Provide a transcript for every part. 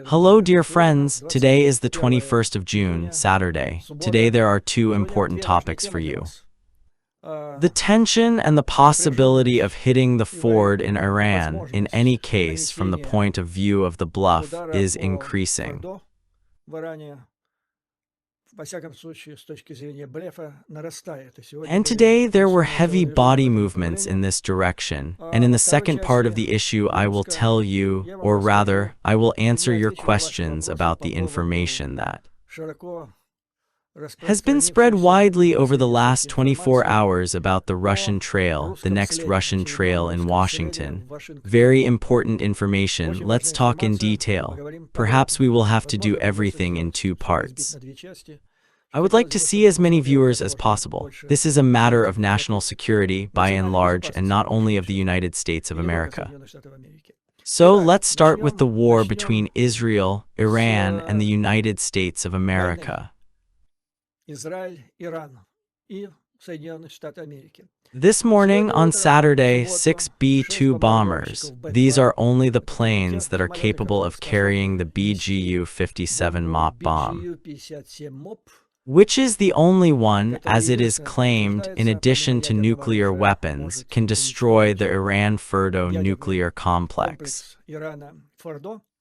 Hello dear friends, today is the 21st of June, Saturday. Today there are two important topics for you. The tension and the possibility of hitting the Ford in Iran, in any case from the point of view of the Bluff, is increasing. And today there were heavy body movements in this direction, and in the second part of the issue I will tell you, or rather, I will answer your questions about the information that has been spread widely over the last 24 hours about the Russian trail, the next Russian trail in Washington. Very important information, let's talk in detail. Perhaps we will have to do everything in two parts. I would like to see as many viewers as possible. This is a matter of national security, by and large, and not only of the United States of America. So let's start with the war between Israel, Iran, and the United States of America. This morning on Saturday, 6 B-2 bombers, these are only the planes that are capable of carrying the BGU-57 MOP bomb, which is the only one, as it is claimed, in addition to nuclear weapons, can destroy the Iran Fordow nuclear complex.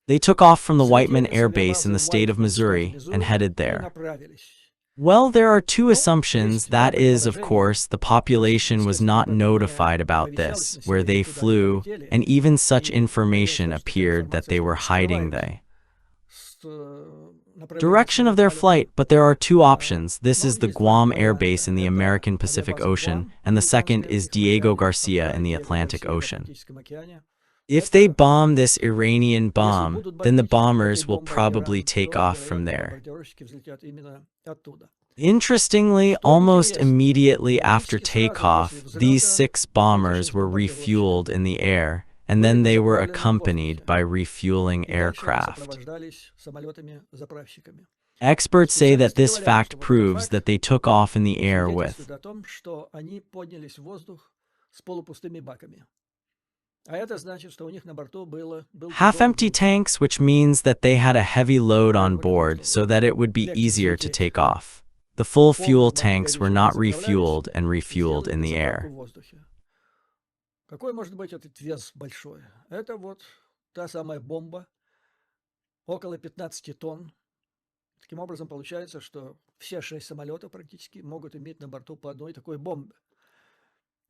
They took off from the Whiteman Air Base in the state of Missouri and headed there. Well, there are two assumptions. That is, of course, the population was not notified about this, where they flew, and even such information appeared that they were hiding the direction of their flight, but there are two options. This is the Guam Air Base in the American Pacific Ocean, and the second is Diego Garcia in the Atlantic Ocean. If they bomb this Iranian bomb, then the bombers will probably take off from there. Interestingly, almost immediately after takeoff, these 6 bombers were refueled in the air, and then they were accompanied by refueling aircraft. Experts say that this fact proves that they took off in the air with half-empty tanks, which means that they had a heavy load on board so that it would be easier to take off. The full fuel tanks were not refueled and refueled in the air. Какой может быть этот вес большой? Это вот та самая бомба, около 15 тонн. Таким образом, получается, что все 6 самолетов практически могут иметь на борту по одной такой бомбе.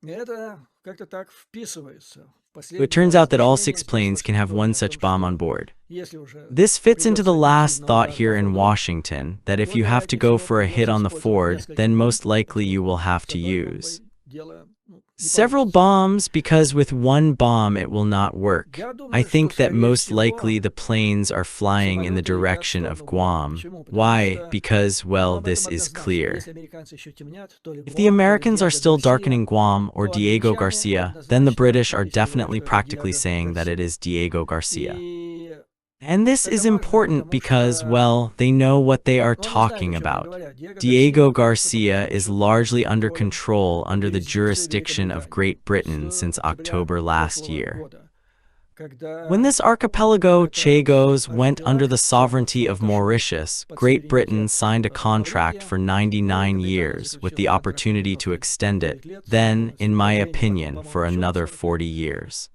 И это как-то так вписывается. So it turns out that all 6 planes can have one such bomb on board. This fits into the last thought here in Washington, that if you have to go for a hit on the Ford, then most likely you will have to use several bombs, because with one bomb it will not work. I think that most likely the planes are flying in the direction of Guam. Why? Because, well, this is clear. If the Americans are still darkening Guam or Diego Garcia, then the British are definitely practically saying that it is Diego Garcia. And this is important because, well, they know what they are talking about. Diego Garcia is largely under control under the jurisdiction of Great Britain since October last year. When this archipelago, Chagos, went under the sovereignty of Mauritius, Great Britain signed a contract for 99 years with the opportunity to extend it, then, in my opinion, for another 40 years.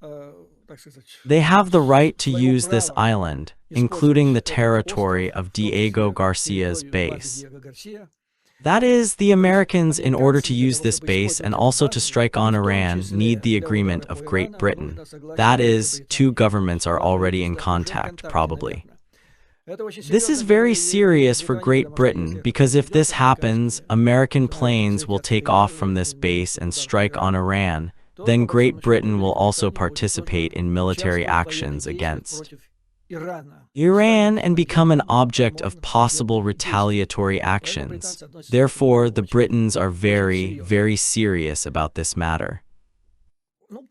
They have the right to use this island, including the territory of Diego Garcia's base. That is, the Americans, in order to use this base and also to strike on Iran, need the agreement of Great Britain. That is, 2 governments are already in contact, probably. This is very serious for Great Britain, because if this happens, American planes will take off from this base and strike on Iran. Then Great Britain will also participate in military actions against Iran and become an object of possible retaliatory actions. Therefore, the Britons are very, very serious about this matter.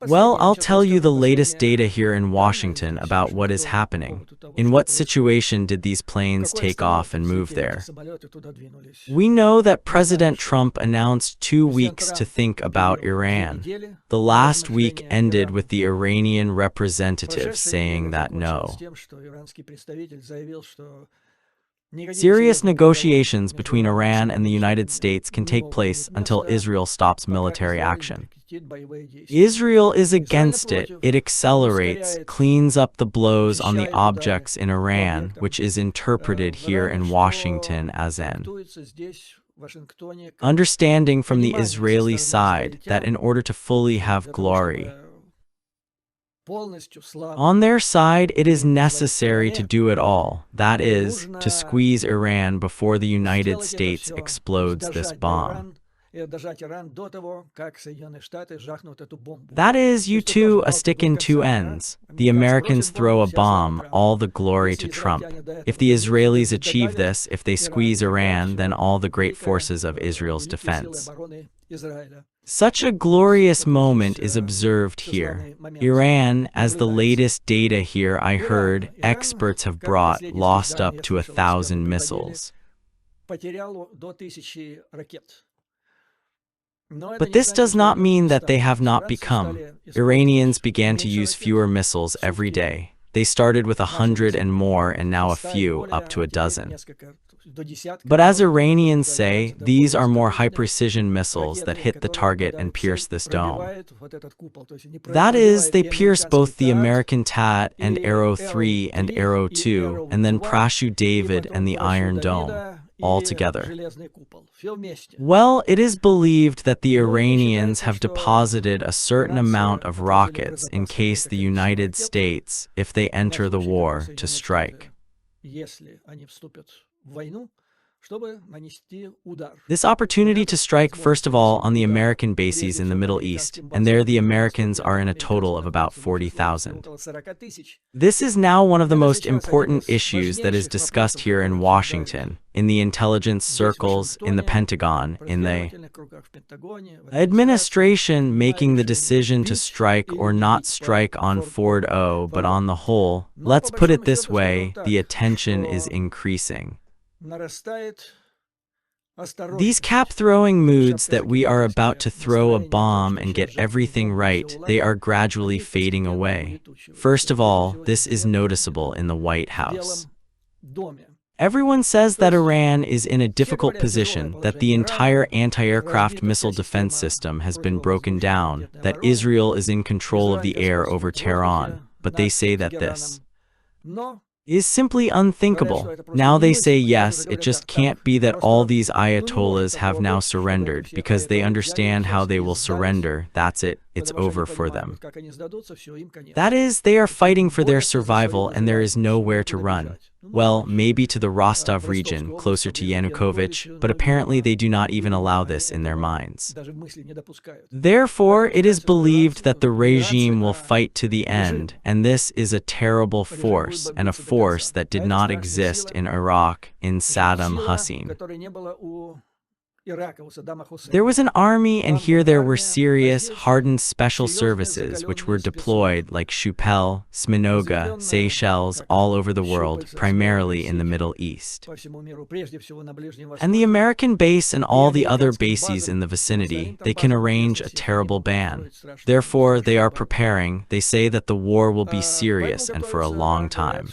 Well, I'll tell you the latest data here in Washington about what is happening. In what situation did these planes take off and move there? We know that President Trump announced 2 weeks to think about Iran. The last week ended with the Iranian representative saying that no. Serious negotiations between Iran and the United States can take place until Israel stops military action. Israel is against it. It accelerates, cleans up the blows on the objects in Iran, which is interpreted here in Washington as an understanding from the Israeli side that in order to fully have glory on their side, it is necessary to do it all, that is, to squeeze Iran before the United States explodes this bomb. That is, you two, a stick in 2 ends. The Americans throw a bomb, all the glory to Trump. If the Israelis achieve this, if they squeeze Iran, then all the great forces of Israel's defense. Such a glorious moment is observed here. Iran, as the latest data here I heard, experts have brought, lost up to 1,000 missiles. But this does not mean that they have not become. Iranians began to use fewer missiles every day. They started with 100 and more, and now a few, up to a dozen. But as Iranians say, these are more high-precision missiles that hit the target and pierce this dome. That is, they pierce both the American TAT and Arrow 3 and Arrow 2, and then Prashu David and the Iron Dome, all together. Well, it is believed that the Iranians have deposited a certain amount of rockets in case the United States, if they enter the war, to strike. This opportunity to strike first of all on the American bases in the Middle East, and there the Americans are in a total of about 40,000. This is now one of the most important issues that is discussed here in Washington, in the intelligence circles, in the Pentagon, in the administration making the decision to strike or not strike on Fordow, but on the whole, let's put it this way, the attention is increasing. These cap-throwing moods that we are about to throw a bomb and get everything right, they are gradually fading away. First of all, this is noticeable in the White House. Everyone says that Iran is in a difficult position, that the entire anti-aircraft missile defense system has been broken down, that Israel is in control of the air over Tehran, but they say that this is simply unthinkable. Now they say yes, it just can't be that all these ayatollahs have now surrendered, because they understand how they will surrender, that's it, it's over for them. That is, they are fighting for their survival and there is nowhere to run. Well, maybe to the Rostov region, closer to Yanukovych, but apparently they do not even allow this in their minds. Therefore, it is believed that the regime will fight to the end, and this is a terrible force, and a force that did not exist in Iraq, in Saddam Hussein. There was an army, and here there were serious, hardened special services which were deployed like Shupel, Sminoga, Seychelles, all over the world, primarily in the Middle East. And the American base and all the other bases in the vicinity, they can arrange a terrible ban. Therefore, they are preparing, they say that the war will be serious and for a long time.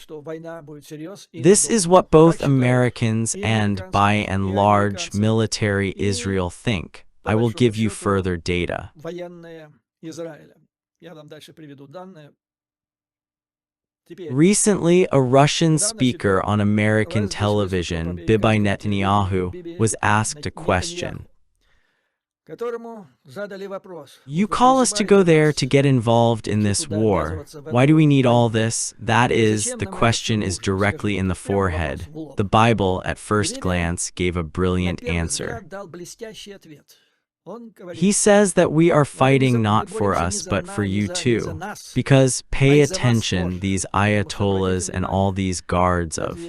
This is what both Americans and, by and large, military Israel think. I will give you further data. Recently, a Russian speaker on American television, Bibi Netanyahu, was asked a question. You call us to go there to get involved in this war. Why do we need all this? That is, the question is directly in the forehead. The Bible, at first glance, gave a brilliant answer. He says that we are fighting not for us but for you too. Because, pay attention, these ayatollahs and all these guards of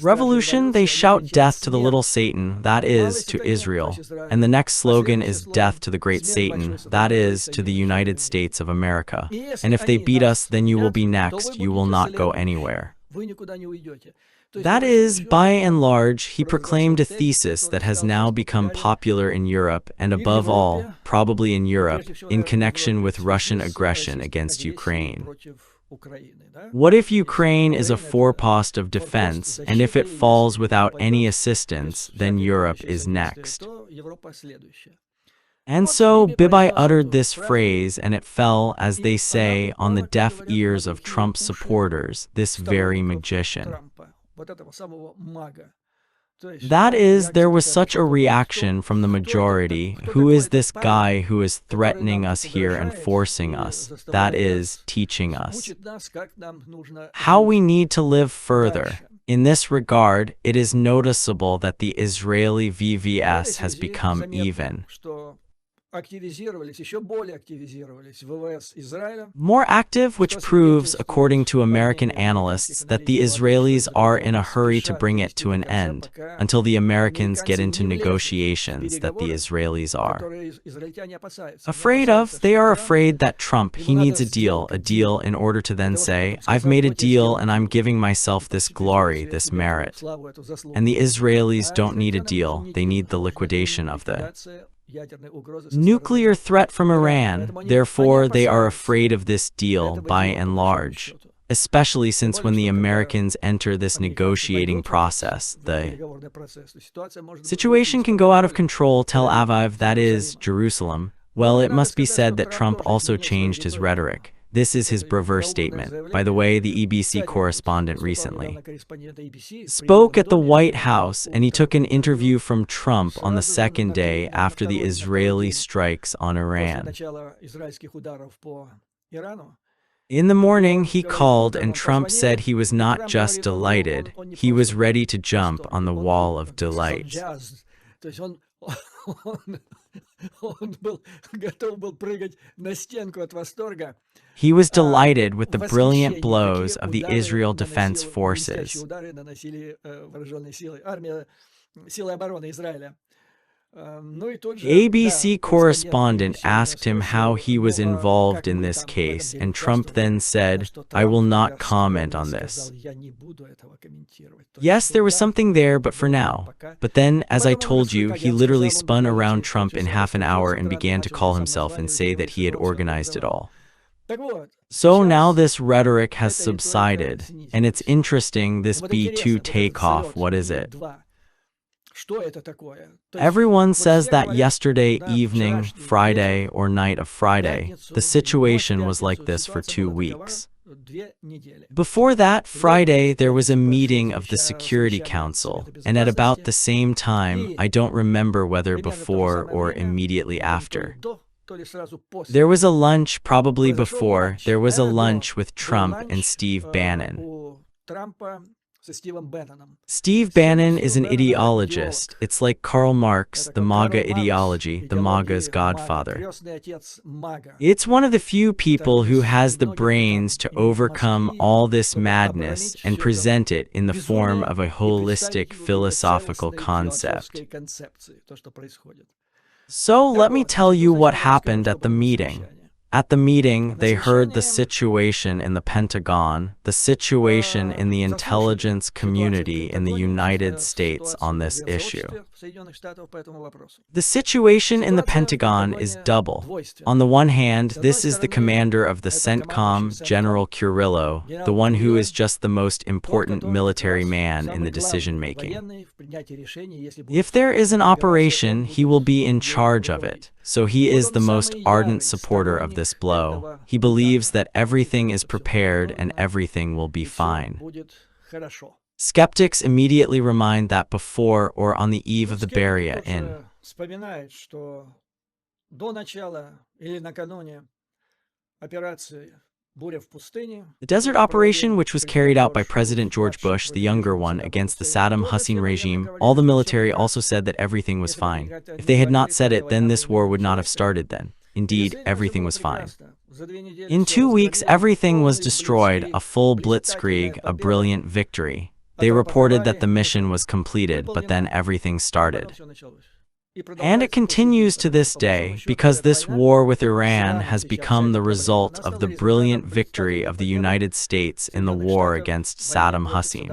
Revolution, they shout death to the little Satan, that is, to Israel. And the next slogan is death to the great Satan, that is, to the United States of America. And if they beat us, then you will be next, you will not go anywhere. That is, by and large, he proclaimed a thesis that has now become popular in Europe, and above all, probably in Europe, in connection with Russian aggression against Ukraine. What if Ukraine is a forepost of defense, and if it falls without any assistance, then Europe is next? And so Bibi uttered this phrase, and it fell, as they say, on the deaf ears of Trump's supporters, this very magician. That is, there was such a reaction from the majority. Who is this guy who is threatening us here and forcing us, that is, teaching us how we need to live further? In this regard, it is noticeable that the Israeli VVS has become even more active, which proves, according to American analysts, that the Israelis are in a hurry to bring it to an end, until the Americans get into negotiations that the Israelis are afraid of. They are afraid that Trump, he needs a deal in order to then say, I've made a deal and I'm giving myself this glory, this merit. And the Israelis don't need a deal, they need the liquidation of the nuclear threat from Iran. Therefore, they are afraid of this deal by and large, especially since when the Americans enter this negotiating process, the situation can go out of control. Tel Aviv, that is, Jerusalem. Well, it must be said that Trump also changed his rhetoric. This is his bravura statement. By the way, the EBC correspondent recently spoke at the White House, and he took an interview from Trump on the second day after the Israeli strikes on Iran. In the morning, he called, and Trump said he was not just delighted, he was ready to jump on the wall of delight. He was delighted with the brilliant blows of the Israel Defense Forces. ABC correspondent asked him how he was involved in this case, and Trump then said, I will not comment on this. Yes, there was something there, but for now. But then, as I told you, he literally spun around Trump in half an hour and began to call himself and say that he had organized it all. So now this rhetoric has subsided, and it's interesting, this B-2 takeoff, what is it? Everyone says that yesterday evening, Friday, or night of Friday, the situation was like this for 2 weeks. Before that, Friday, there was a meeting of the Security Council, and at about the same time, I don't remember whether before or immediately after, there was a lunch, probably before, there was a lunch with Trump and Steve Bannon. Steve Bannon is an ideologist. It's like Karl Marx, the MAGA ideology, the MAGA's godfather. It's one of the few people who has the brains to overcome all this madness and present it in the form of a holistic philosophical concept. So let me tell you what happened at the meeting. At the meeting, they heard the situation in the Pentagon, the situation in the intelligence community in the United States on this issue. The situation in the Pentagon is double. On the one hand, this is the commander of the CENTCOM, General Kurillo, the one who is just the most important military man in the decision-making. If there is an operation, he will be in charge of it. So he is the most ardent supporter of this blow. He believes that everything is prepared and everything will be fine. Skeptics immediately remind that before or on the eve of the Beria in the desert operation, which was carried out by President George Bush, the younger one, against the Saddam Hussein regime, all the military also said that everything was fine. If they had not said it, then this war would not have started then. Indeed, everything was fine. In 2 weeks, everything was destroyed, a full blitzkrieg, a brilliant victory. They reported that the mission was completed, but then everything started. And it continues to this day, because this war with Iran has become the result of the brilliant victory of the United States in the war against Saddam Hussein.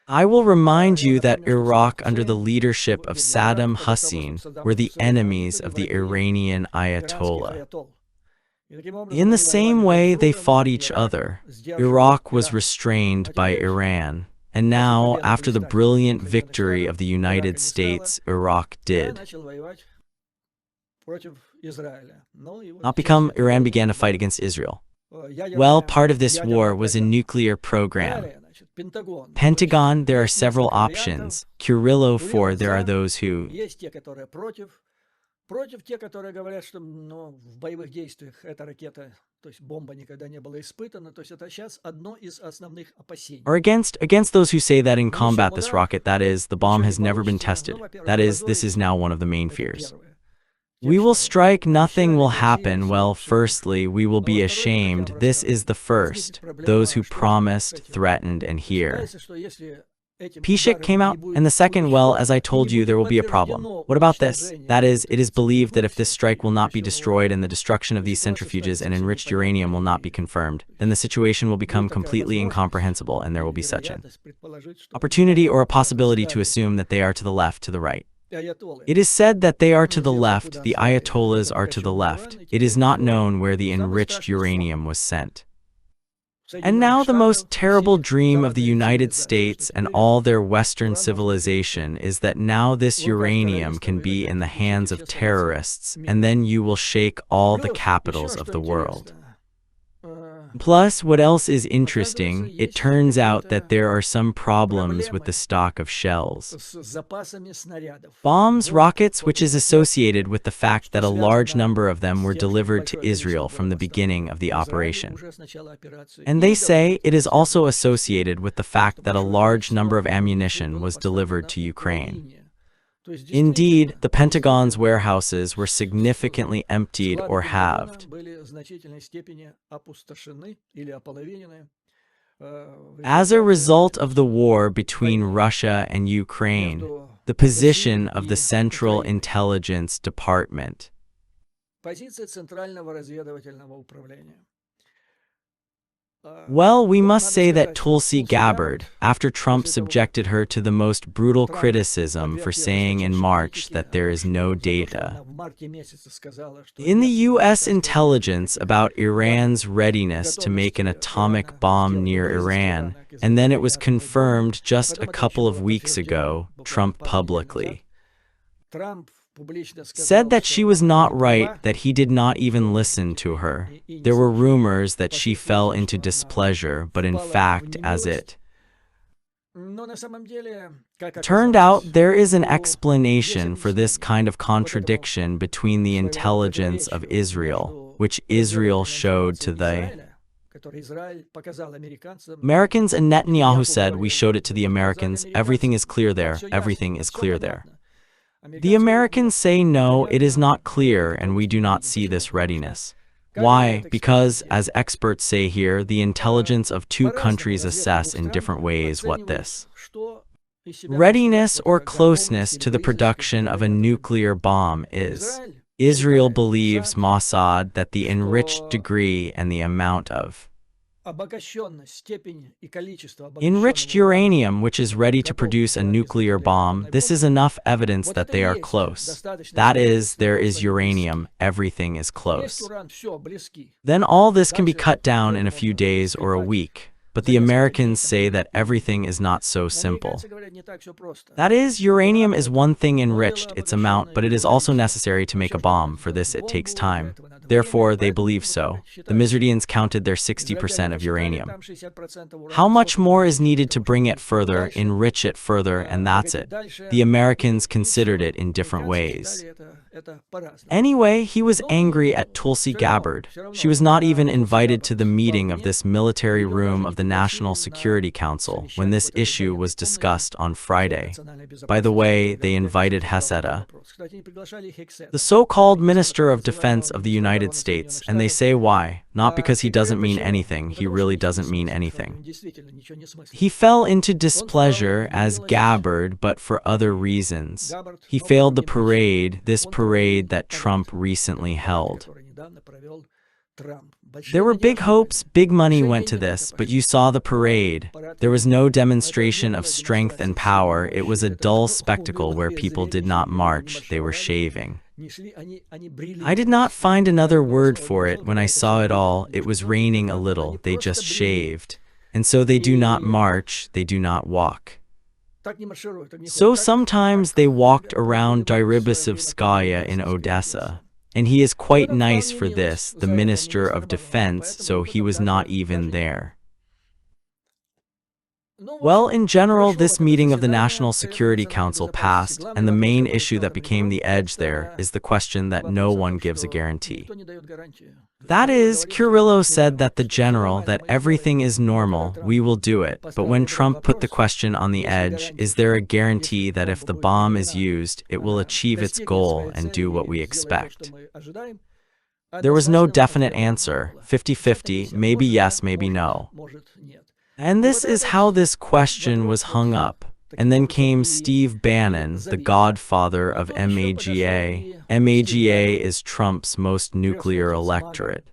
I will remind you that Iraq under the leadership of Saddam Hussein were the enemies of the Iranian Ayatollah. In the same way they fought each other, Iraq was restrained by Iran. And now, after the brilliant victory of the United States, Iraq did Iran began to fight against Israel. Well, part of this war was a nuclear program. Pentagon, there are several options. Kurillo, there are those who против те, которые говорят, что в боевых действиях эта ракета, то есть бомба никогда не была испытана, то есть это сейчас одно из основных опасений. Or against those who say that in combat this rocket, that is, the bomb has never been tested. That is, this is now one of the main fears. We will strike, nothing will happen. Well, firstly, we will be ashamed. This is the first. Those who promised, threatened, and here. Pishik came out, and the second, well, as I told you, there will be a problem. What about this? That is, it is believed that if this strike will not be destroyed and the destruction of these centrifuges and enriched uranium will not be confirmed, then the situation will become completely incomprehensible and there will be such an opportunity or a possibility to assume that they are to the left, to the right. It is said that they are to the left, the Ayatollahs are to the left. It is not known where the enriched uranium was sent. And now the most terrible dream of the United States and all their Western civilization is that now this uranium can be in the hands of terrorists, and then you will shake all the capitals of the world. Plus, what else is interesting, it turns out that there are some problems with the stock of shells. Bombs, rockets, which is associated with the fact that a large number of them were delivered to Israel from the beginning of the operation. And they say it is also associated with the fact that a large number of ammunition was delivered to Ukraine. Indeed, the Pentagon's warehouses were significantly emptied or halved. As a result of the war between Russia and Ukraine, the position of the Central Intelligence Department Well, we must say that Tulsi Gabbard, after Trump subjected her to the most brutal criticism for saying in March that there is no data in the U.S. intelligence about Iran's readiness to make an atomic bomb near Iran, and then it was confirmed just a couple of weeks ago, Trump publicly said that she was not right, that he did not even listen to her. There were rumors that she fell into displeasure, but in fact, as it turned out, there is an explanation for this kind of contradiction between the intelligence of Israel, which Israel showed to the Americans, and Netanyahu said, "We showed it to the Americans, everything is clear there, everything is clear there." The Americans say no, it is not clear, and we do not see this readiness. Why? Because, as experts say here, the intelligence of two countries assess in different ways what this readiness or closeness to the production of a nuclear bomb is. Israel believes, Mossad, that the enriched degree and the amount of enriched uranium which is ready to produce a nuclear bomb, this is enough evidence that they are close. That is, there is uranium, everything is close. Then all this can be cut down in a few days or a week. But the Americans say that everything is not so simple. That is, uranium is one thing enriched, its amount, but it is also necessary to make a bomb. For this it takes time. Therefore, they believe so. The Mizrahians counted their 60% of uranium. How much more is needed to bring it further, enrich it further, and that's it. The Americans considered it in different ways. Anyway, he was angry at Tulsi Gabbard. She was not even invited to the meeting of this military room of the the National Security Council when this issue was discussed on Friday. By the way, they invited Heseda, the so-called Minister of Defense of the United States, and they say why? Not because he doesn't mean anything, he really doesn't mean anything. He fell into displeasure as Gabbard, but for other reasons. He failed the parade, this parade that Trump recently held. There were big hopes, big money went to this, but you saw the parade. There was no demonstration of strength and power. It was a dull spectacle where people did not march, they were shaving. I did not find another word for it when I saw it all. It was raining a little, they just shaved. And so they do not march, they do not walk. So sometimes they walked around Deribasovskaya in Odessa. And he is quite nice for this, the Minister of Defense, so he was not even there. Well, in general, this meeting of the National Security Council passed, and the main issue that became the edge there is the question that no one gives a guarantee. That is, Kurylo said that the general, that everything is normal, we will do it. But when Trump put the question on the edge, is there a guarantee that if the bomb is used, it will achieve its goal and do what we expect? There was no definite answer, 50-50, maybe yes, maybe no. And this is how this question was hung up. And then came Steve Bannon, the godfather of MAGA. MAGA is Trump's most nuclear electorate.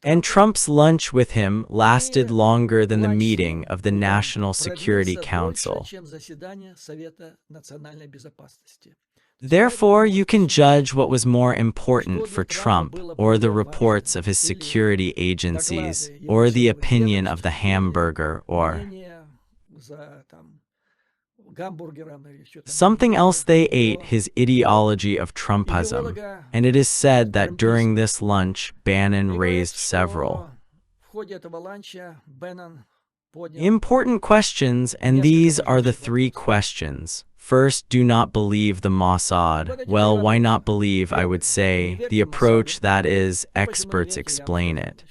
And Trump's lunch with him lasted longer than the meeting of the National Security Council. Therefore, you can judge what was more important for Trump, or the reports of his security agencies, or the opinion of the hamburger, or something else they ate, his ideology of Trumpism. And it is said that during this lunch, Bannon raised several important questions, and these are the three questions. First, do not believe the Mossad. Well, why not believe, I would say, the approach that is, experts explain it.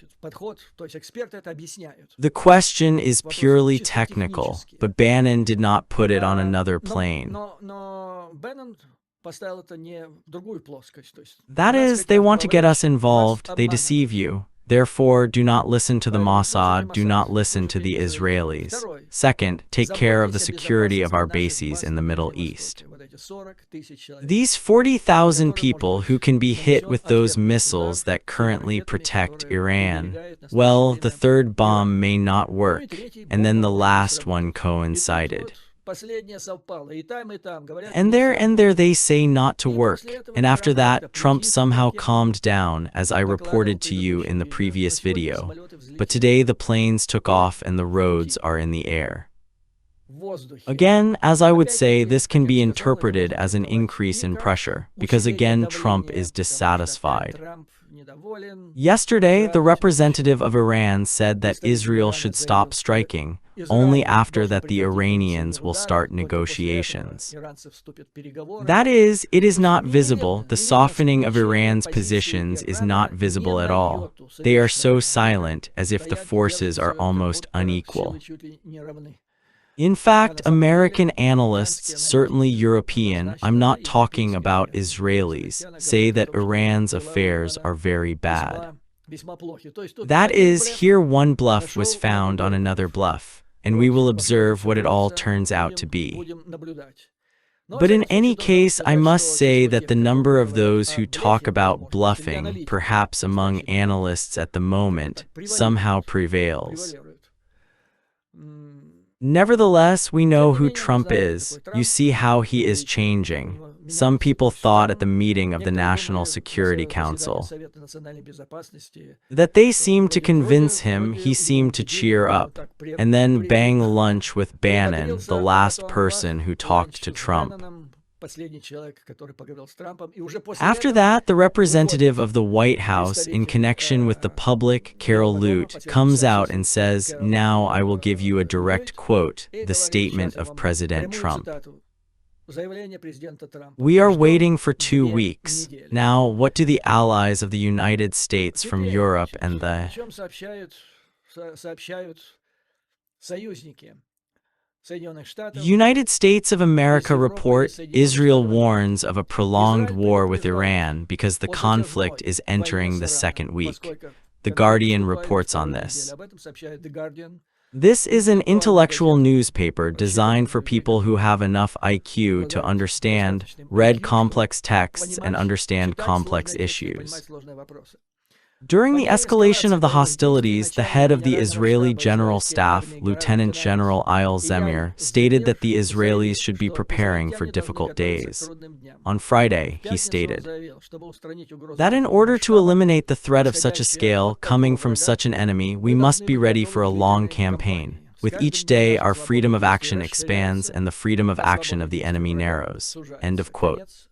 The question is purely technical, but Bannon did not put it on another plane. That is, they want to get us involved, they deceive you. Therefore, do not listen to the Mossad, do not listen to the Israelis. Second, take care of the security of our bases in the Middle East. These 40,000 people who can be hit with those missiles that currently protect Iran, well, the third bomb may not work, and then the last one coincided. And there they say not to work, and after that, Trump somehow calmed down, as I reported to you in the previous video. But today the planes took off and the roads are in the air. Again, as I would say, this can be interpreted as an increase in pressure, because again Trump is dissatisfied. Yesterday, the representative of Iran said that Israel should stop striking, only after that the Iranians will start negotiations. That is, it is not visible, the softening of Iran's positions is not visible at all. They are so silent, as if the forces are almost unequal. In fact, American analysts, certainly European, I'm not talking about Israelis, say that Iran's affairs are very bad. That is, here one bluff was found on another bluff, and we will observe what it all turns out to be. But in any case, I must say that the number of those who talk about bluffing, perhaps among analysts at the moment, somehow prevails. Nevertheless, we know who Trump is. You see how he is changing. Some people thought at the meeting of the National Security Council that they seemed to convince him, he seemed to cheer up. And then bang, lunch with Bannon, the last person who talked to Trump. After that, the representative of the White House, in connection with the public, Carol Lute, comes out and says, "Now I will give you a direct quote, the statement of President Trump. We are waiting for 2 weeks. Now, what do the allies of the United States from Europe and the сообщают союзники Соединенных The Штатов. United States of America report Israel warns of a prolonged war with Iran because the conflict is entering the second week. The Guardian reports on this. Об этом сообщает The Guardian. This is an intellectual newspaper designed for people who have enough IQ to understand, read complex texts, and understand complex issues. During the escalation of the hostilities, the head of the Israeli General Staff, Lieutenant General Eyal Zamir, stated that the Israelis should be preparing for difficult days. On Friday, he stated that in order to eliminate the threat of such a scale coming from such an enemy, we must be ready for a long campaign. With each day, our freedom of action expands and the freedom of action of the enemy narrows. End of quote.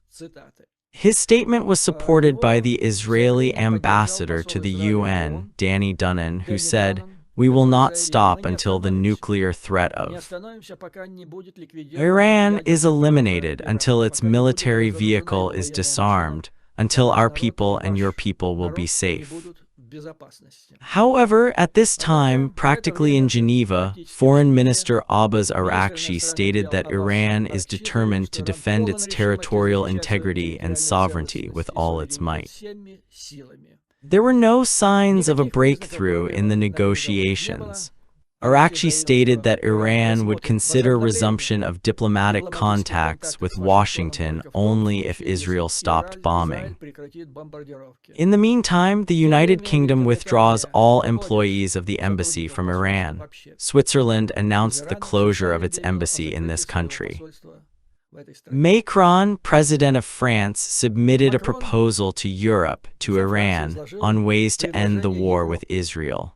His statement was supported by the Israeli ambassador to the UN, Danny Dunnan, who said, "We will not stop until the nuclear threat of Iran is eliminated, until its military vehicle is disarmed, until our people and your people will be safe." However, at this time, practically in Geneva, Foreign Minister Abbas Araghchi stated that Iran is determined to defend its territorial integrity and sovereignty with all its might. There were no signs of a breakthrough in the negotiations. Araghchi stated that Iran would consider resumption of diplomatic contacts with Washington only if Israel stopped bombing. In the meantime, the United Kingdom withdraws all employees of the embassy from Iran. Switzerland announced the closure of its embassy in this country. Macron, president of France, submitted a proposal to Europe, to Iran, on ways to end the war with Israel.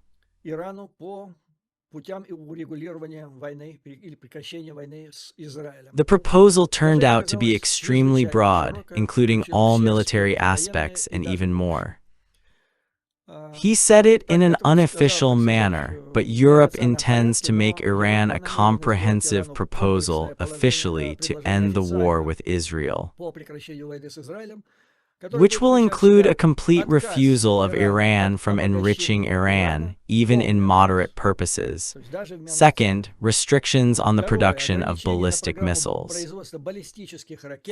The proposal turned out to be extremely broad, including all military aspects and even more. He said it in an unofficial manner, but Europe intends to make Iran a comprehensive proposal officially to end the war with Israel, which will include a complete refusal of Iran from enriching Iran, even in moderate purposes. Second, restrictions on the production of ballistic missiles.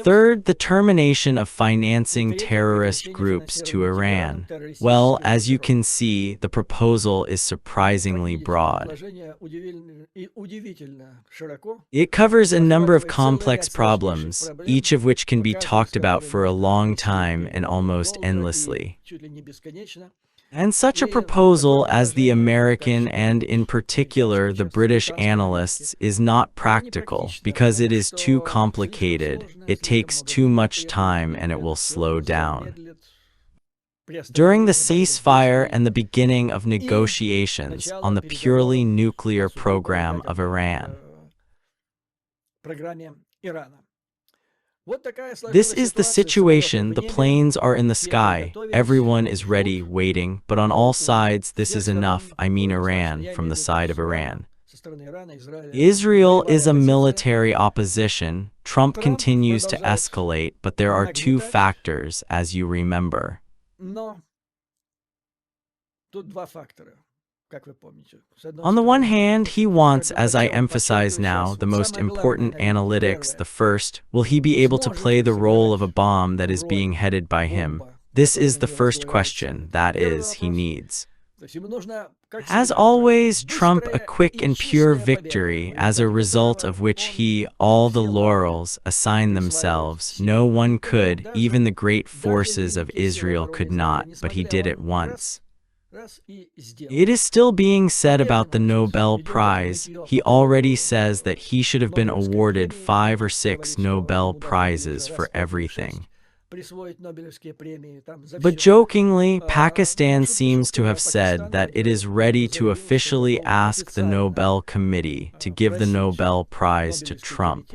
Third, the termination of financing terrorist groups to Iran. Well, as you can see, the proposal is surprisingly broad. It covers a number of complex problems, each of which can be talked about for a long time and almost endlessly. And such a proposal as the American and in particular the British analysts is not practical because it is too complicated, it takes too much time, and it will slow down. During the ceasefire and the beginning of negotiations on the purely nuclear program of Iran. This is the situation. The planes are in the sky, everyone is ready, waiting, but on all sides this is enough, I mean Iran, from the side of Iran. Israel is a military opposition. Trump continues to escalate, but there are two factors, as you remember. On the one hand, he wants, as I emphasize now, the most important analytics. The first, will he be able to play the role of a bomb that is being headed by him? This is the first question, that is, he needs. As always, Trump a quick and pure victory, as a result of which he, all the laurels, assign themselves. No one could, even the great forces of Israel could not, but he did it once. It is still being said about the Nobel Prize. He already says that he should have been awarded 5 or 6 Nobel Prizes for everything. But jokingly, Pakistan seems to have said that it is ready to officially ask the Nobel Committee to give the Nobel Prize to Trump.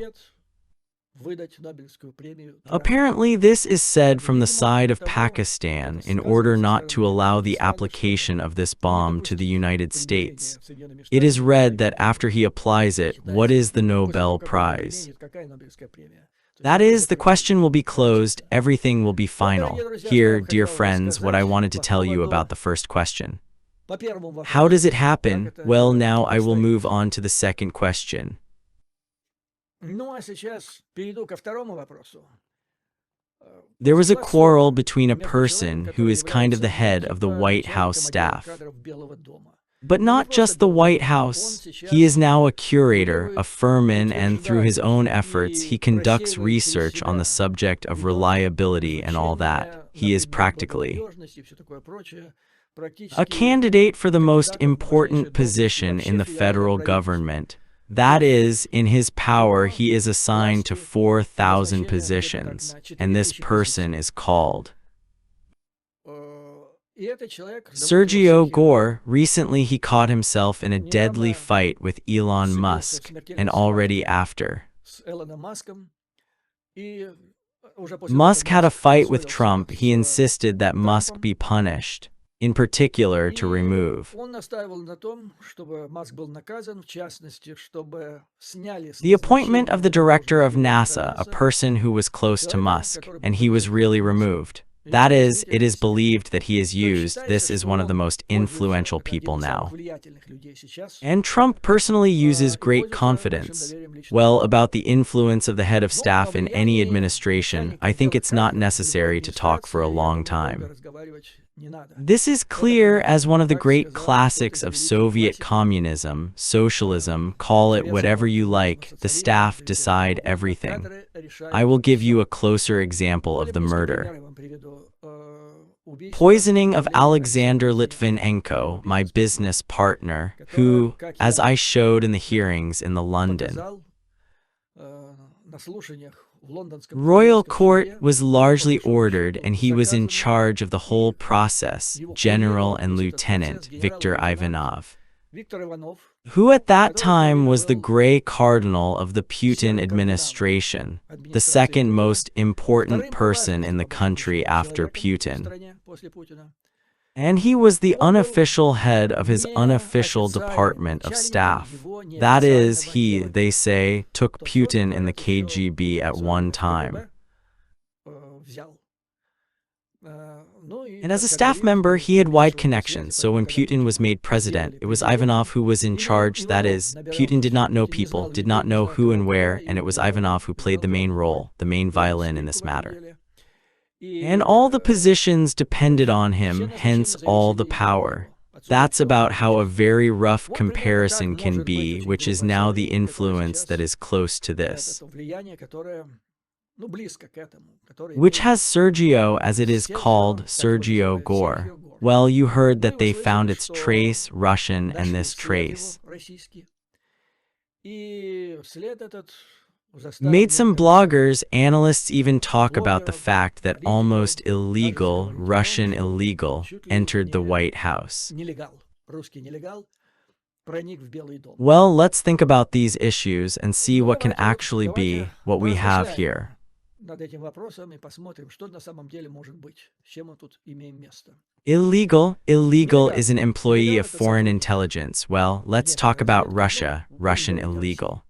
Apparently, this is said from the side of Pakistan in order not to allow the application of this bomb to the United States. It is read that after he applies it, what is the Nobel Prize? That is, the question will be closed, everything will be final. Here, dear friends, what I wanted to tell you about the first question. How does it happen? Well, now I will move on to the second question. There was a quarrel between a person who is kind of the head of the White House staff. But not just the White House. He is now a curator, a firman, and through his own efforts, he conducts research on the subject of reliability and all that. He is practically a candidate for the most important position in the federal government. That is, in his power, he is assigned to 4,000 positions, and this person is called Sergio Gore. Recently, he caught himself in a deadly fight with Elon Musk, and already after Musk had a fight with Trump, he insisted that Musk be punished, in particular to remove the appointment of the director of NASA, a person who was close to Musk, and he was really removed. That is, it is believed that he is used. This is one of the most influential people now. And Trump personally uses great confidence. Well, about the influence of the head of staff in any administration, I think it's not necessary to talk for a long time. This is clear as one of the great classics of Soviet communism, socialism, call it whatever you like, the staff decide everything. I will give you a closer example of the murder. Poisoning of Alexander Litvinenko, my business partner, who, as I showed in the hearings in the London Royal Court, was largely ordered, and he was in charge of the whole process, General and Lieutenant Viktor Ivanov, who at that time was the Grey Cardinal of the Putin administration, the second most important person in the country after Putin. And he was the unofficial head of his unofficial department of staff. That is, he, they say, took Putin in the KGB at one time. And as a staff member, he had wide connections, so when Putin was made president, it was Ivanov who was in charge. That is, Putin did not know people, did not know who and where, and it was Ivanov who played the main role, the main violin in this matter. And all the positions depended on him, hence all the power. That's about how a very rough comparison can be, which is now the influence that is close to this, which has Sergio, as it is called, Sergio Gore. Well, you heard that they found its trace, Russian, and this trace made some bloggers, analysts even talk about the fact that almost illegal, Russian illegal, entered the White House. Well, let's think about these issues and see what can actually be what we have here. Illegal is an employee of foreign intelligence. Well, let's talk about Russia, Russian illegal.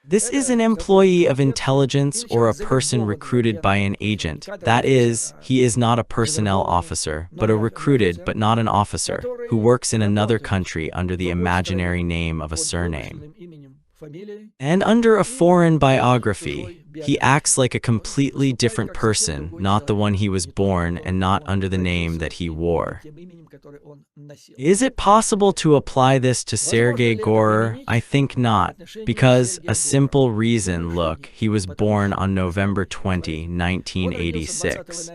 This is an employee of intelligence or a person recruited by an agent. That is, he is not a personnel officer, but a recruited but not an officer, who works in another country under the imaginary name of a surname. And under a foreign biography, he acts like a completely different person, not the one he was born and not under the name that he wore. Is it possible to apply this to Sergei Gore? I think not, because a simple reason, look, he was born on November 20, 1986.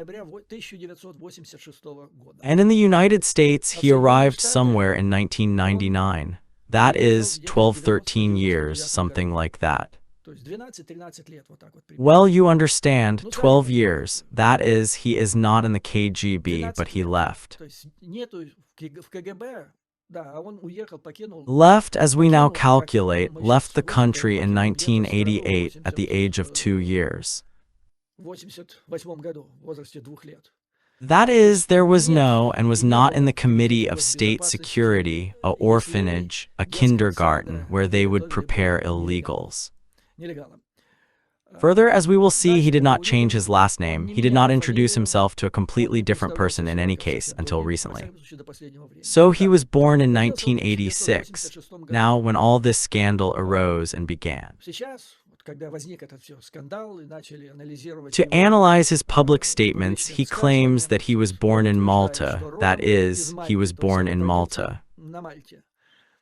And in the United States, he arrived somewhere in 1999. That is 12-13 years, something like that. Well, you understand, 12 years. That is, he is not in the KGB, but he left. Left, as we now calculate, left the country in 1988 at the age of 2 years. That is, there was no and was not in the Committee of State Security, a orphanage, a kindergarten, where they would prepare illegals. Further, as we will see, he did not change his last name. He did not introduce himself to a completely different person in any case until recently. So he was born in 1986, now when all this scandal arose and began. To analyze his public statements, he claims that he was born in Malta, that is, he was born in Malta.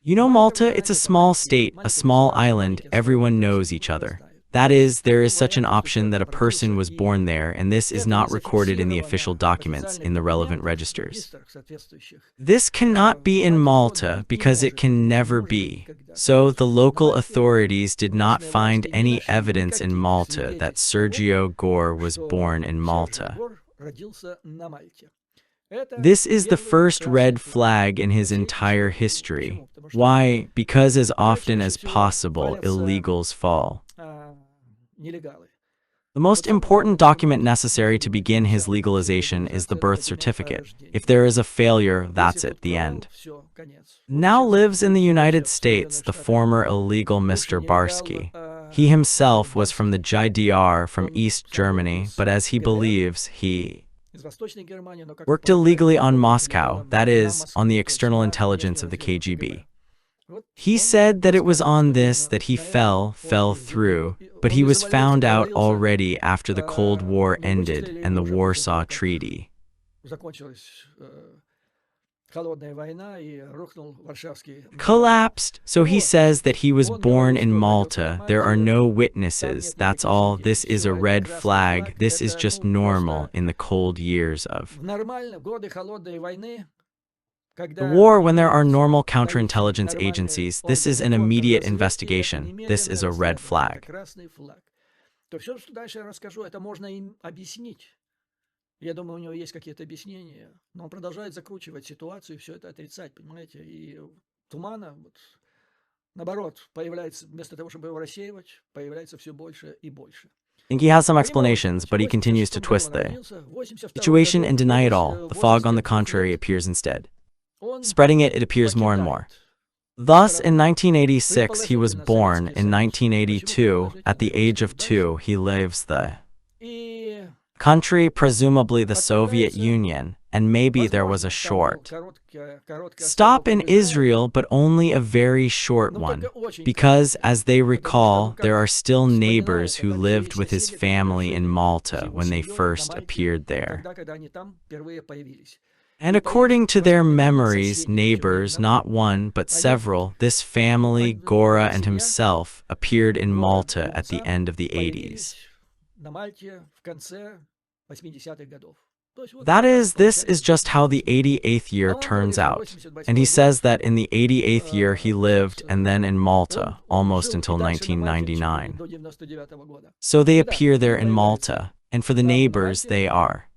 You know Malta? It's a small state, a small island, everyone knows each other. That is, there is such an option that a person was born there, and this is not recorded in the official documents in the relevant registers. This cannot be in Malta because it can never be. So the local authorities did not find any evidence in Malta that Sergio Gore was born in Malta. This is the first red flag in his entire history. Why? Because as often as possible, illegals fall. The most important document necessary to begin his legalization is the birth certificate. If there is a failure, that's it, the end. Now lives in the United States the former illegal Mr. Barsky. He himself was from the GDR from East Germany, but as he believes, he worked illegally on Moscow, that is, on the external intelligence of the KGB. He said that it was on this that he fell through, but he was found out already after the Cold War ended and the Warsaw Treaty collapsed. So he says that he was born in Malta. There are no witnesses. That's all. This is a red flag. This is just normal in the cold years of the war, when there are normal counterintelligence agencies. This is an immediate investigation. This is a red flag. Я думаю, у него есть какие-то объяснения, но он продолжает закручивать ситуацию и все это отрицать, понимаете? И тумана, вот, наоборот, появляется, вместо того, чтобы его рассеивать, появляется все больше и больше. I think he has some explanations, but he continues to twist the situation and deny it all. The fog, on the contrary, appears instead. Spreading it, it appears more and more. Thus, in 1986, he was born. In 1982, at the age of 2, he leaves the country, presumably the Soviet Union, and maybe there was a short stop in Israel, but only a very short one, because, as they recall, there are still neighbors who lived with his family in Malta when they first appeared there. And according to their memories, neighbors, not one, but several, this family, Gora and himself, appeared in Malta at the end of the 80s. That is, this is just how the 88th year turns out. And he says that in the 88th year he lived, and then in Malta, almost until 1999. So they appear there in Malta, and for the neighbors they are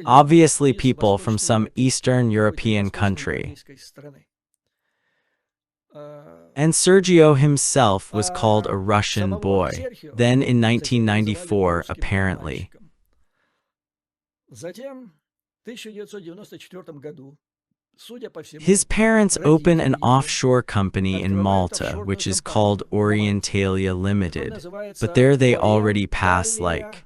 obviously people from some Eastern European country. And Sergio himself was called a Russian boy, then in 1994, apparently. His parents open an offshore company in Malta, which is called Orientalia Limited, but there they already pass like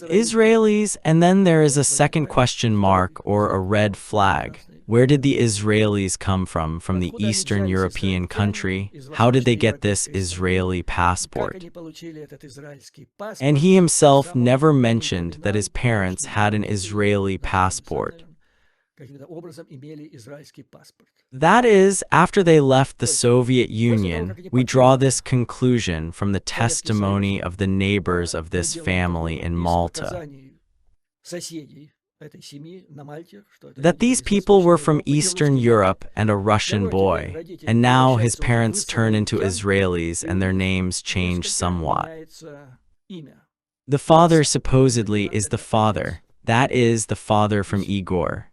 Israelis, and then there is a second question mark or a red flag. Where did the Israelis come from? From the Eastern European country? How did they get this Israeli passport? And he himself never mentioned that his parents had an Israeli passport. That is, after they left the Soviet Union, we draw this conclusion from the testimony of the neighbors of this family in Malta, that these people were from Eastern Europe and a Russian boy, and now his parents turn into Israelis and their names change somewhat. The father supposedly is the father, that is, the father from Igor.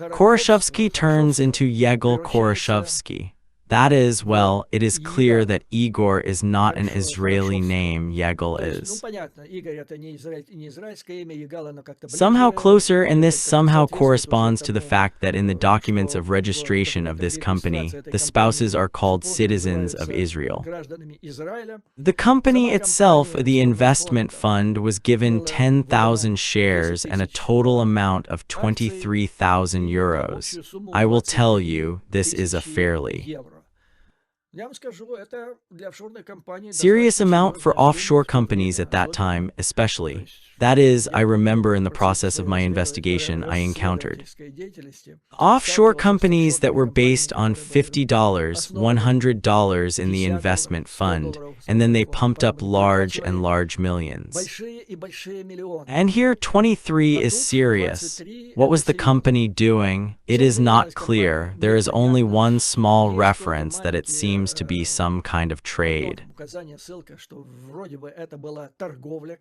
Khoroshevsky turns into Yegor Khoroshevsky. That is, well, it is clear that Igor is not an Israeli name, Yegal is. Somehow closer, and this somehow corresponds to the fact that in the documents of registration of this company, the spouses are called citizens of Israel. The company itself, the investment fund, was given 10,000 shares and a total amount of 23,000 euros. I will tell you, this is a fairly serious amount for offshore companies at that time, especially. That is, I remember in the process of my investigation I encountered offshore companies that were based on $50, $100 in the investment fund, and then they pumped up large and large millions. And here 23 is serious. What was the company doing? It is not clear. There is only one small reference that it seems to be some kind of trade.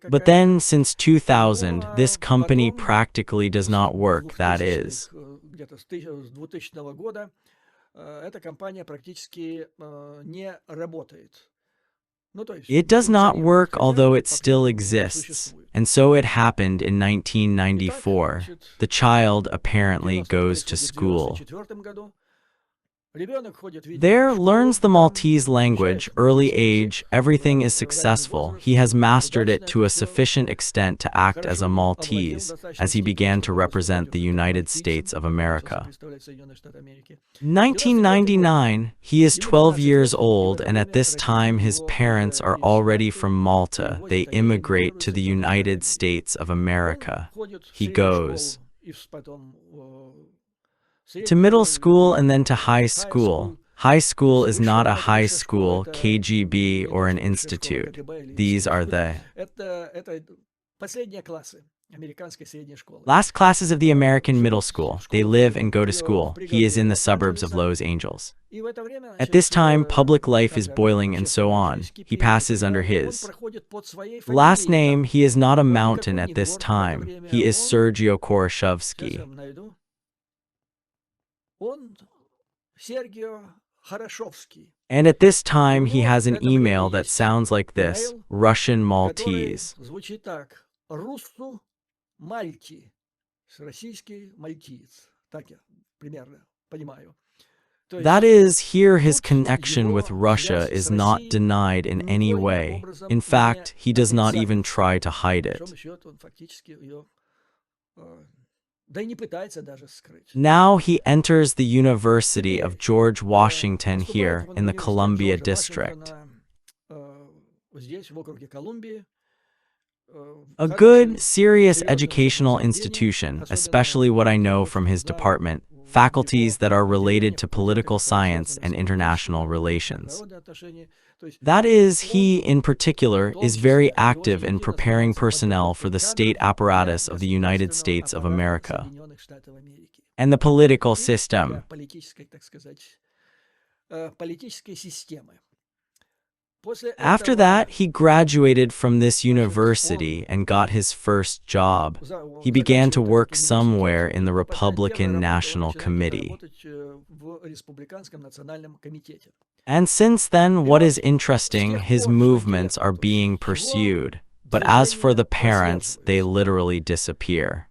But then, since 2000, this company practically does not work, that is. It does not work, although it still exists. And so it happened in 1994. The child apparently goes to school. There, learns the Maltese language, early age, everything is successful. He has mastered it to a sufficient extent to act as a Maltese, as he began to represent the United States of America. 1999, he is 12 years old, and at this time his parents are already from Malta. They immigrate to the United States of America. He goes to middle school and then to high school. High school is not a high school, KGB, or an institute. These are the last classes of the American middle school. They live and go to school. He is in the suburbs of Los Angeles. At this time, public life is boiling and so on. He passes under his last name. He is not a mountain at this time. He is Sergio Koroshovsky. And at this time he has an email that sounds like this: Russian Maltese. That is, here his connection with Russia is not denied in any way. In fact, he does not even try to hide it. Now he enters the University of George Washington here in the Columbia District. A good, serious educational institution, especially what I know from his department, faculties that are related to political science and international relations. That is, he, in particular, is very active in preparing personnel for the state apparatus of the United States of America and the political system. After that, he graduated from this university and got his first job. He began to work somewhere in the Republican National Committee. And since then, what is interesting, his movements are being pursued. But as for the parents, they literally disappear.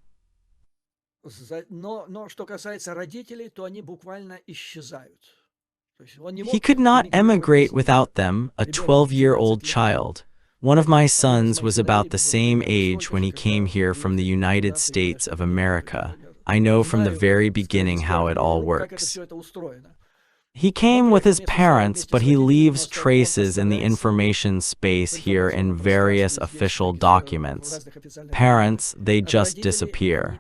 He could not emigrate without them, a 12-year-old child. One of my sons was about the same age when he came here from the United States of America. I know from the very beginning how it all works. He came with his parents, but he leaves traces in the information space here in various official documents. Parents, they just disappear.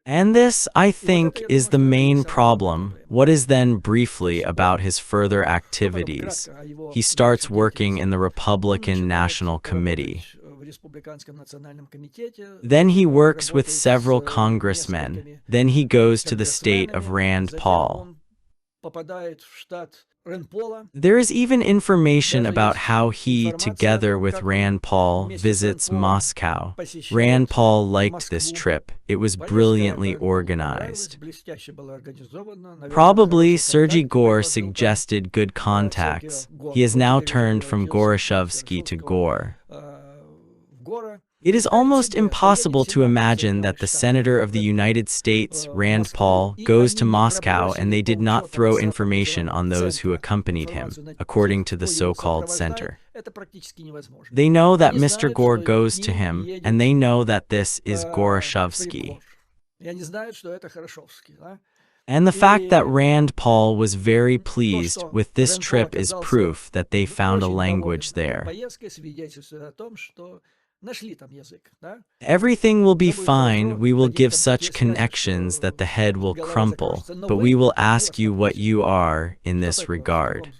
And this, I think, is the main problem. What is then briefly about his further activities? He starts working in the Republican National Committee. Then he works with several congressmen. Then he goes to the state of Rand Paul. There is even information about how he, together with Rand Paul, visits Moscow. Rand Paul liked this trip. It was brilliantly organized. Probably Sergei Gore suggested good contacts. He has now turned from Goroshovsky to Gore. It is almost impossible to imagine that the Senator of the United States, Rand Paul, goes to Moscow and they did not throw information on those who accompanied him, according to the so-called center. They know that Mr. Gore goes to him, and they know that this is Goroshovsky. And the fact that Rand Paul was very pleased with this trip is proof that they found a language there. Everything will be fine. We will give such connections that the head will crumple, but we will ask you what you are in this regard.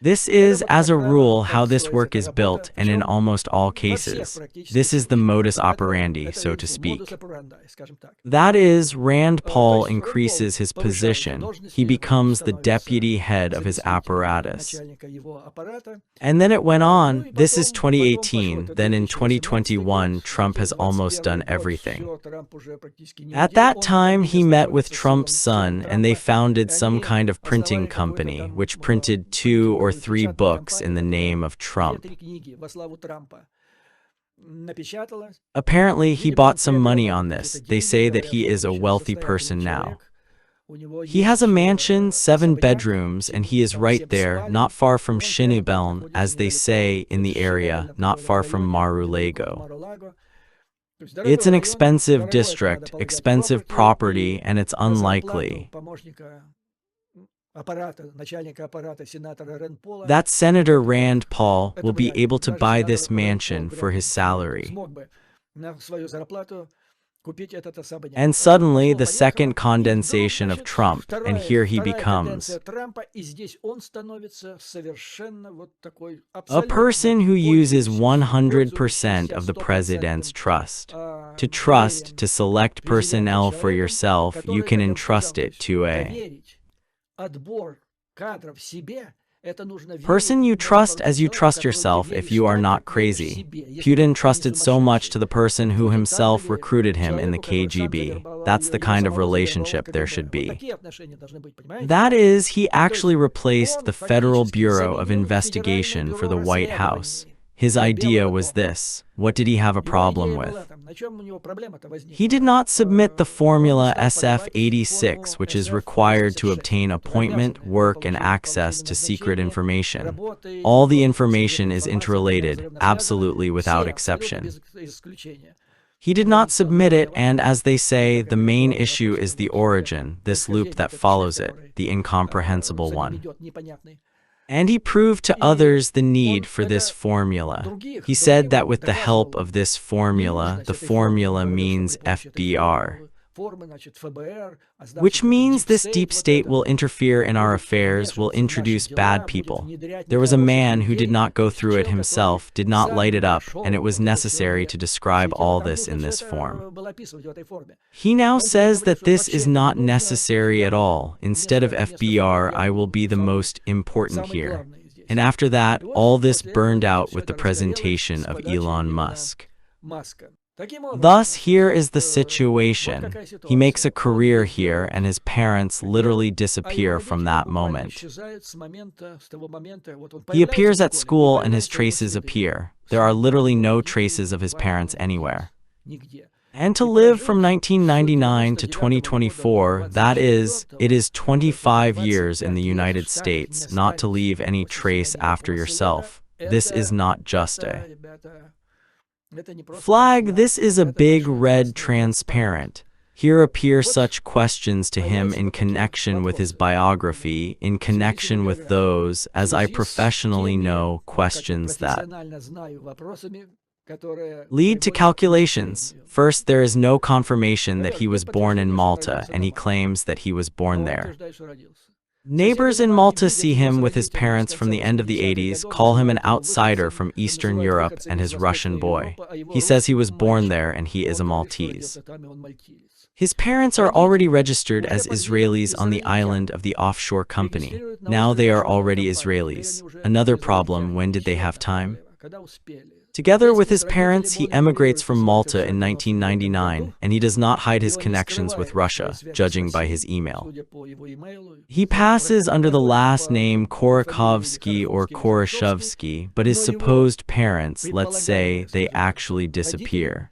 This is, as a rule, how this work is built, and in almost all cases, this is the modus operandi, so to speak. That is, Rand Paul increases his position. He becomes the deputy head of his apparatus. And then it went on. This is 2018. Then in 2021, Trump has almost done everything. At that time, he met with Trump's son, and they founded some kind of printing company, which printed 2 or 3 books in the name of Trump. Apparently, he bought some money on this. They say that he is a wealthy person now. He has a mansion, 7 bedrooms, and he is right there, not far from Shinubeln, as they say in the area, not far from Mar-a-Lago. It's an expensive district, expensive property, and it's unlikely that Senator Rand Paul will be able to buy this mansion for his salary. And suddenly, the second condensation of Trump, and here he becomes a person who uses 100% of the president's trust. To trust, to select personnel for yourself, you can entrust it to a person you trust as you trust yourself if you are not crazy. Putin trusted so much to the person who himself recruited him in the KGB. That's the kind of relationship there should be. That is, he actually replaced the Federal Bureau of Investigation for the White House. His idea was this. What did he have a problem with? He did not submit the formula SF-86, which is required to obtain appointment, work, and access to secret information. All the information is interrelated, absolutely without exception. He did not submit it, and as they say, the main issue is the origin, this loop that follows it, the incomprehensible one. And he proved to others the need for this formula. He said that with the help of this formula, the formula means FBR, which means this deep state will interfere in our affairs, will introduce bad people. There was a man who did not go through it himself, did not light it up, and it was necessary to describe all this in this form. He now says that this is not necessary at all. Instead of FBR, I will be the most important here. And after that, all this burned out with the presentation of Elon Musk. Thus, here is the situation. He makes a career here, and his parents literally disappear from that moment. He appears at school, and his traces appear. There are literally no traces of his parents anywhere. And to live from 1999 to 2024, that is, it is 25 years in the United States, not to leave any trace after yourself. This is not just a flag, this is a big red transparent. Here appear such questions to him in connection with his biography, in connection with those, as I professionally know, questions that lead to calculations. First, there is no confirmation that he was born in Malta, and he claims that he was born there. Neighbors in Malta see him with his parents from the end of the 80s, call him an outsider from Eastern Europe and his Russian boy. He says he was born there and he is a Maltese. His parents are already registered as Israelis on the island of the offshore company. Now they are already Israelis. Another problem, when did they have time? Together with his parents, he emigrates from Malta in 1999, and he does not hide his connections with Russia, judging by his email. He passes under the last name Korakhovsky or Koroshovsky, but his supposed parents, let's say, they actually disappear.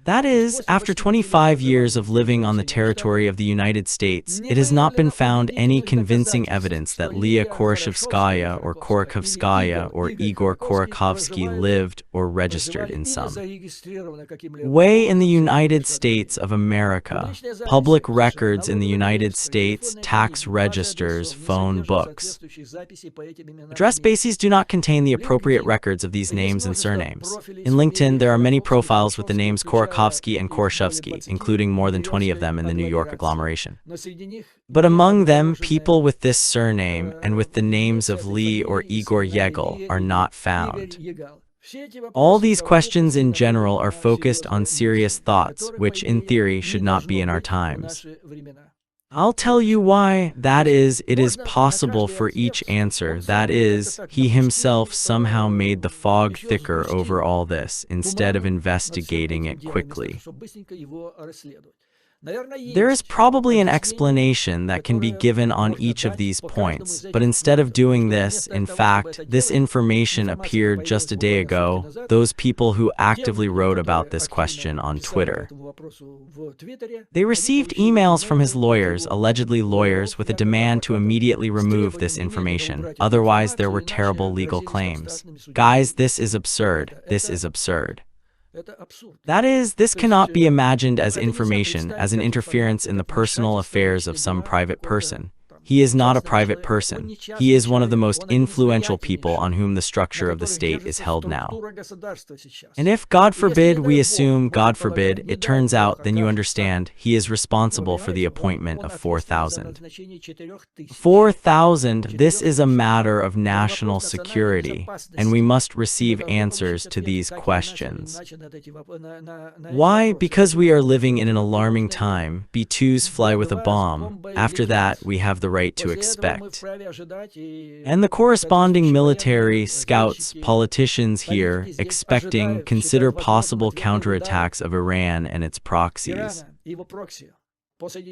That is, after 25 years of living on the territory of the United States, it has not been found any convincing evidence that Leah Koroshovskaya or Korakhovskaya or Igor Korakhovsky lived or registered in some way in the United States of America. Public records in the United States, tax registers, phone books. Address bases do not contain the appropriate records of these names and surnames. In LinkedIn, there are many profiles with the names Korakhovsky and Koroshovsky, including more than 20 of them in the New York agglomeration. But among them, people with this surname and with the names of Lee or Igor Yegel are not found. All these questions in general are focused on serious thoughts, which in theory should not be in our times. I'll tell you why. That is, it is possible for each answer. That is, he himself somehow made the fog thicker over all this, instead of investigating it quickly. There is probably an explanation that can be given on each of these points, but instead of doing this, in fact, this information appeared just a day ago. Those people who actively wrote about this question on Twitter. They received emails from his lawyers, allegedly lawyers, with a demand to immediately remove this information. Otherwise, there were terrible legal claims. Guys, this is absurd. This is absurd. That is, this cannot be imagined as information, as an interference in the personal affairs of some private person. He is not a private person. He is one of the most influential people on whom the structure of the state is held now. And if, God forbid, we assume, God forbid, it turns out, then you understand, he is responsible for the appointment of 4,000. 4,000, this is a matter of national security, and we must receive answers to these questions. Why? Because we are living in an alarming time. B-2s fly with a bomb. After that, we have the right to expect. And the corresponding military, scouts, politicians here, expecting, consider possible counterattacks of Iran and its proxies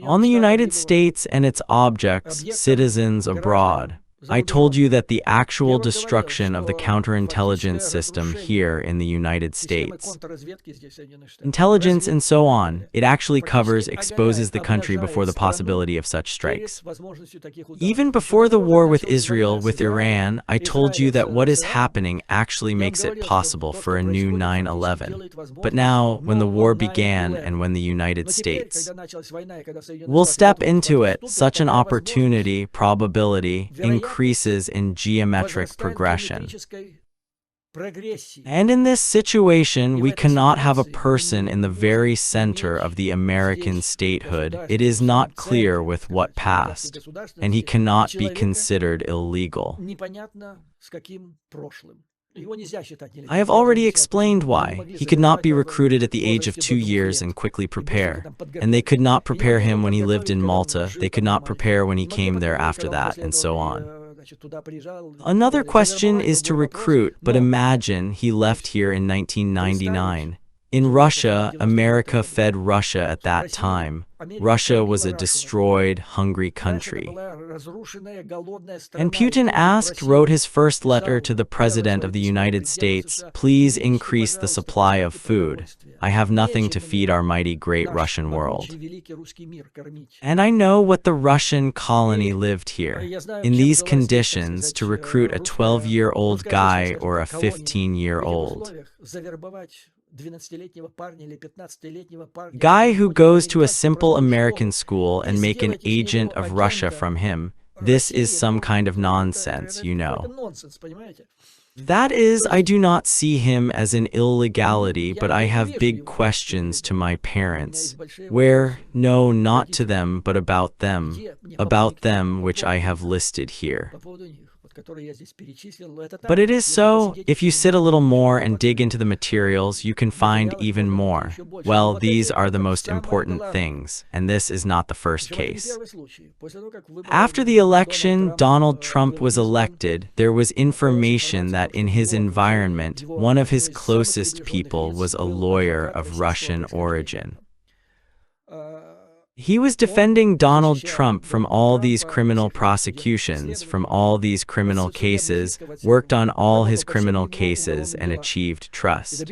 on the United States and its objects, citizens abroad. I told you that the actual destruction of the counterintelligence system here in the United States, intelligence and so on, it actually exposes the country before the possibility of such strikes. Even before the war with Israel, with Iran, I told you that what is happening actually makes it possible for a new 9/11. But now, when the war began and when the United States will step into it, such an opportunity, probability, increases in geometric progression. And in this situation, we cannot have a person in the very center of the American statehood. It is not clear with what past, and he cannot be considered illegal. I have already explained why. He could not be recruited at the age of 2 years and quickly prepare. And they could not prepare him when he lived in Malta, they could not prepare when he came there after that, and so on. Another question is to recruit, but imagine he left here in 1999. In Russia, America fed Russia at that time. Russia was a destroyed, hungry country. And Putin wrote his first letter to the President of the United States, please increase the supply of food. I have nothing to feed our mighty great Russian world. And I know what the Russian colony lived here. In these conditions, to recruit a 12-year-old guy or a 15-year-old guy who goes to a simple American school and make an agent of Russia from him, this is some kind of nonsense, you know. That is, I do not see him as an illegality, but I have big questions to my parents. Where, no, not to them, but about them, which I have listed here. But it is so, if you sit a little more and dig into the materials, you can find even more. Well, these are the most important things, and this is not the first case. After the election, Donald Trump was elected, there was information that in his environment, one of his closest people was a lawyer of Russian origin. He was defending Donald Trump from all these criminal prosecutions, from all these criminal cases, worked on all his criminal cases, and achieved trust.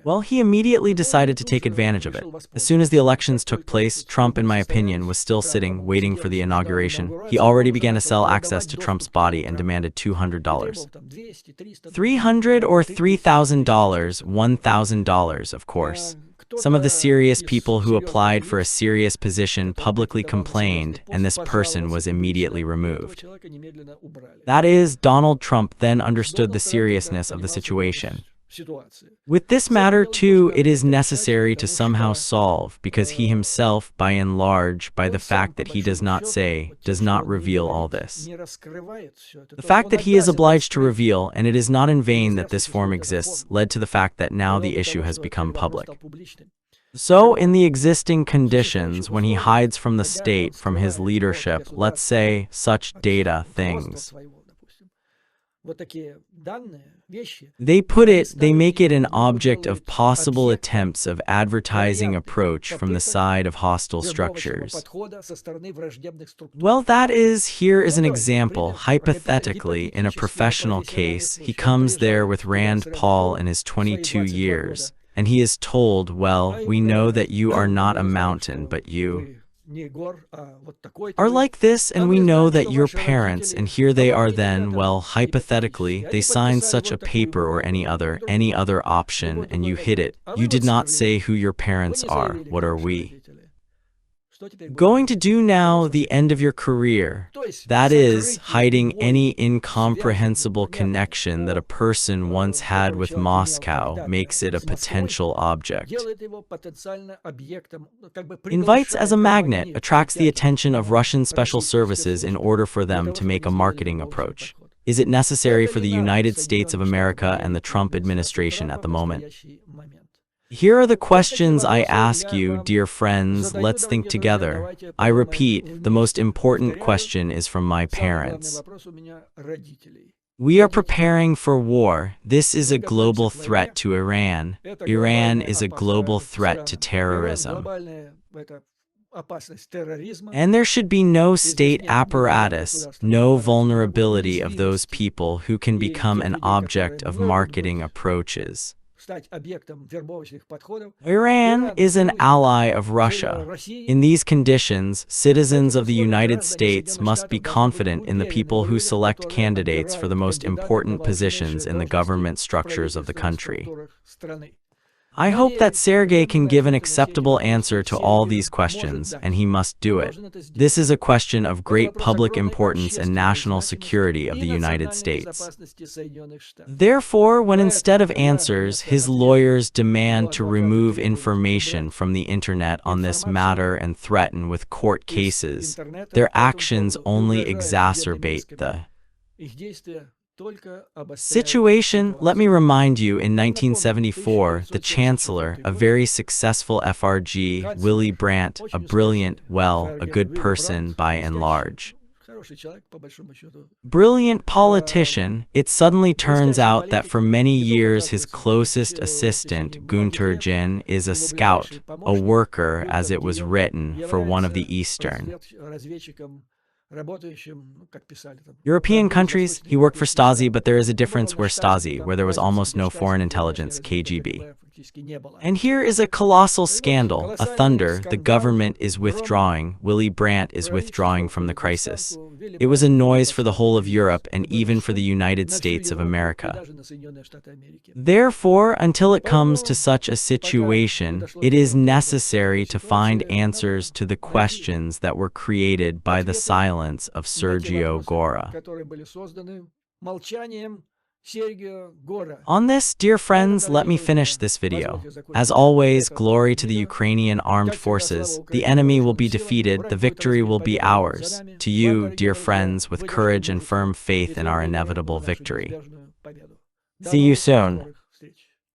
Well, he immediately decided to take advantage of it. As soon as the elections took place, Trump, in my opinion, was still sitting, waiting for the inauguration. He already began to sell access to Trump's body and demanded $200. $300 or $3,000, $1,000, of course. Some of the serious people who applied for a serious position publicly complained, and this person was immediately removed. That is, Donald Trump then understood the seriousness of the situation. With this matter, too, it is necessary to somehow solve, because he himself, by and large, by the fact that he does not say, does not reveal all this. The fact that he is obliged to reveal, and it is not in vain that this form exists, led to the fact that now the issue has become public. So, in the existing conditions, when he hides from the state, from his leadership, let's say, such data, things, they make it an object of possible attempts of advertising approach from the side of hostile structures. Well, that is, here is an example. Hypothetically, in a professional case, he comes there with Rand Paul in his 22 years, and he is told, well, we know that you are not a mountain, but you are like this, and we know that your parents, and here they are then, well, hypothetically, they signed such a paper or any other option, and you hit it. You did not say who your parents are. What are we going to do now, the end of your career? That is, hiding any incomprehensible connection that a person once had with Moscow makes it a potential object. Invites as a magnet, attracts the attention of Russian special services in order for them to make a marketing approach. Is it necessary for the United States of America and the Trump administration at the moment? Here are the questions I ask you, dear friends. Let's think together. I repeat, the most important question is from my parents. We are preparing for war. This is a global threat to Iran. Iran is a global threat to terrorism. And there should be no state apparatus, no vulnerability of those people who can become an object of marketing approaches. Iran is an ally of Russia. In these conditions, citizens of the United States must be confident in the people who select candidates for the most important positions in the government structures of the country. I hope that Sergei can give an acceptable answer to all these questions, and he must do it. This is a question of great public importance and national security of the United States. Therefore, when instead of answers, his lawyers demand to remove information from the internet on this matter and threaten with court cases, their actions only exacerbate the situation. Let me remind you, in 1974, the Chancellor, a very successful FRG, Willy Brandt, a brilliant, well, a good person by and large, brilliant politician, it suddenly turns out that for many years his closest assistant, Gunter Jin, is a scout, a worker, as it was written, for one of the Eastern European countries. He worked for Stasi, but there is a difference where Stasi, where there was almost no foreign intelligence, KGB. And here is a colossal scandal, a thunder. The government is withdrawing. Willy Brandt is withdrawing from the crisis. It was a noise for the whole of Europe and even for the United States of America. Therefore, until it comes to such a situation, it is necessary to find answers to the questions that were created by the silence of Sergio Gora. Sergio, Gora. On this, dear friends, let me finish this video. As always, glory to the Ukrainian armed forces. The enemy will be defeated, the victory will be ours. To you, dear friends, with courage and firm faith in our inevitable victory. See you soon.